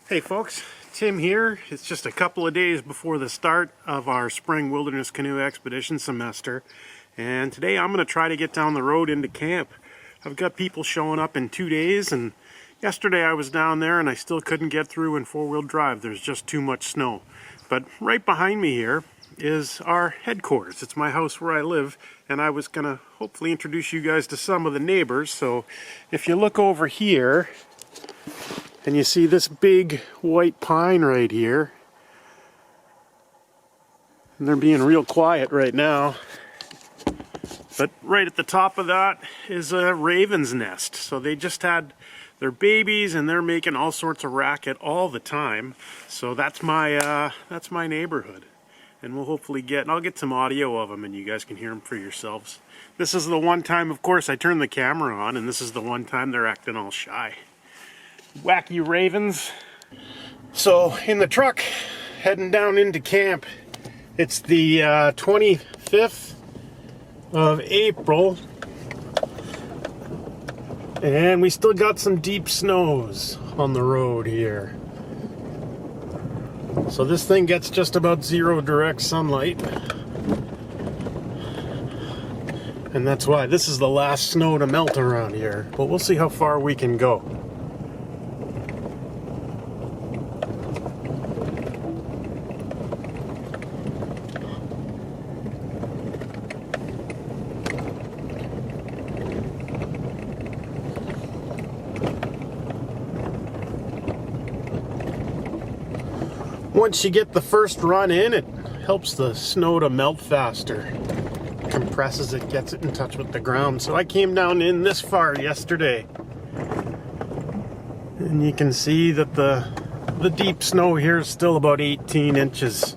Hey folks, Tim here. It's just a couple of days before the start of our spring wilderness canoe expedition semester, and today I'm going to try to get down the road into camp. I've got people showing up in 2 days, and yesterday I was down there and I still couldn't get through in four-wheel drive. There's just too much snow. But right behind me here is our headquarters. It's my house where I live, and I was going to hopefully introduce you guys to some of the neighbors. So if you look over here, and you see this big white pine right here. And they're being real quiet right now. But right at the top of that is a raven's nest. So they just had their babies and they're making all sorts of racket all the time. So that's my neighborhood. And we'll hopefully I'll get some audio of them and you guys can hear them for yourselves. This is the one time, of course, I turn the camera on, and this is the one time they're acting all shy. Wacky ravens. So in the truck heading down into camp, it's the 25th of April and we still got some deep snows on the road here. So this thing gets just about zero direct sunlight, and that's why this is the last snow to melt around here, but we'll see how far we can go. Once you get the first run in, it helps the snow to melt faster. Compresses it, gets it in touch with the ground. So I came down in this far yesterday, and you can see that the deep snow here is still about 18 inches,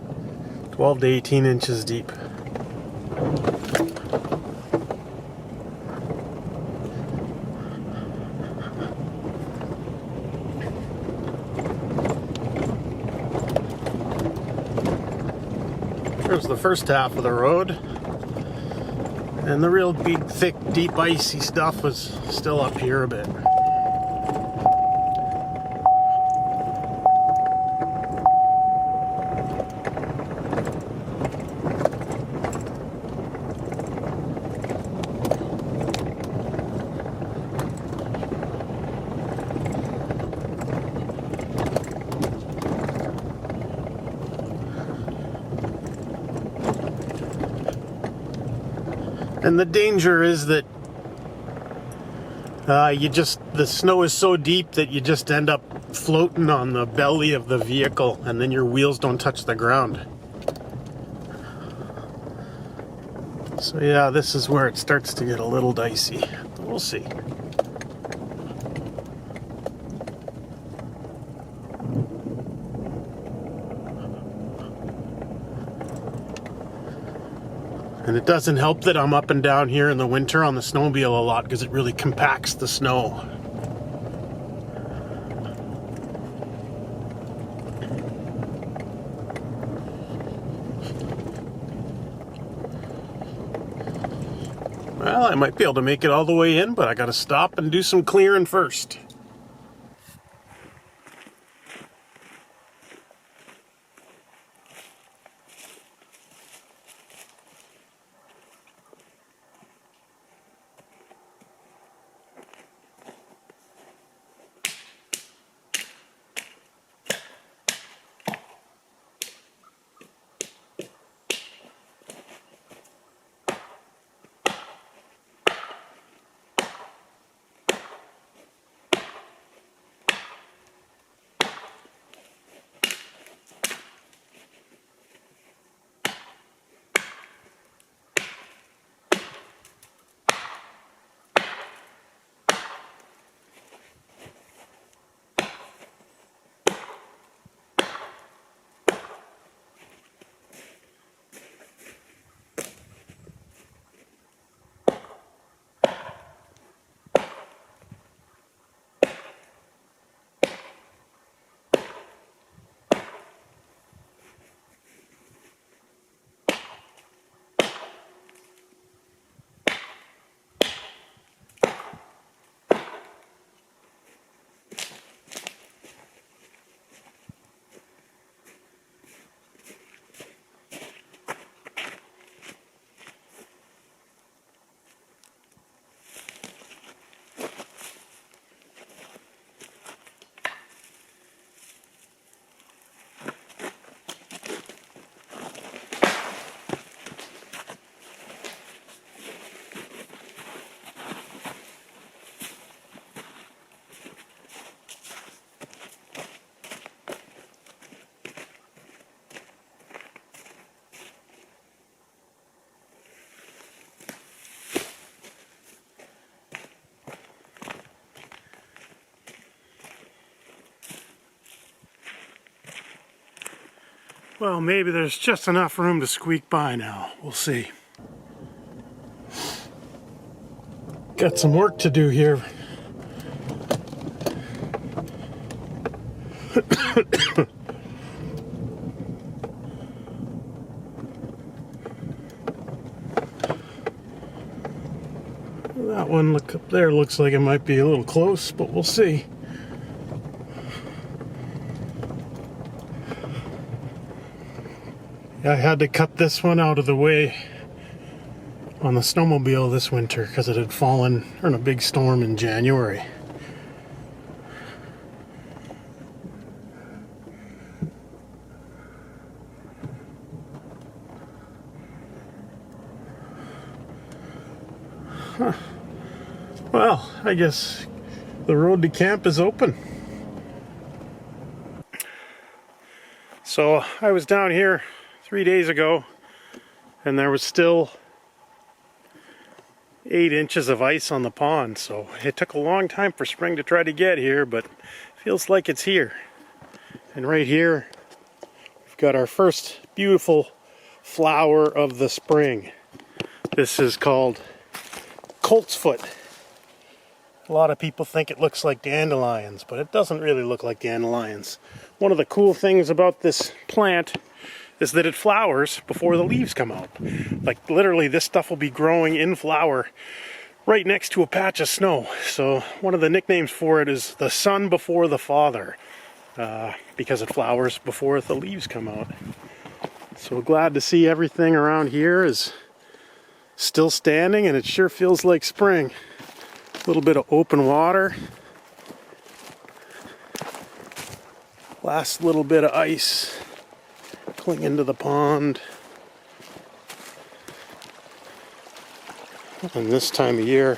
12 to 18 inches deep. There's the first half of the road, and the real big, thick, deep, icy stuff was still up here a bit. And the danger is that the snow is so deep that you just end up floating on the belly of the vehicle, and then your wheels don't touch the ground. So yeah, this is where it starts to get a little dicey. We'll see. And it doesn't help that I'm up and down here in the winter on the snowmobile a lot, because it really compacts the snow. Well, I might be able to make it all the way in, but I gotta stop and do some clearing first. Well, maybe there's just enough room to squeak by now. We'll see. Got some work to do here. That one look up there looks like it might be a little close, but we'll see. I had to cut this one out of the way on the snowmobile this winter because it had fallen in a big storm in January. Huh. Well, I guess the road to camp is open. So I was down here 3 days ago and there was still 8 inches of ice on the pond, so it took a long time for spring to try to get here, but it feels like it's here. And right here we've got our first beautiful flower of the spring. This is called colt's foot. A lot of people think it looks like dandelions, but it doesn't really look like dandelions. One of the cool things about this plant is that it flowers before the leaves come out. Like literally this stuff will be growing in flower right next to a patch of snow. So one of the nicknames for it is the son before the father, because it flowers before the leaves come out. So glad to see everything around here is still standing, and it sure feels like spring. A little bit of open water. Last little bit of ice clinging to the pond. And this time of year,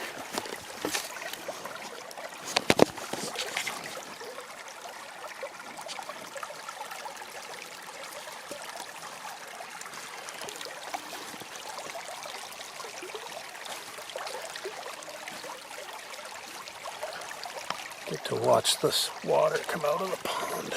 get to watch this water come out of the pond.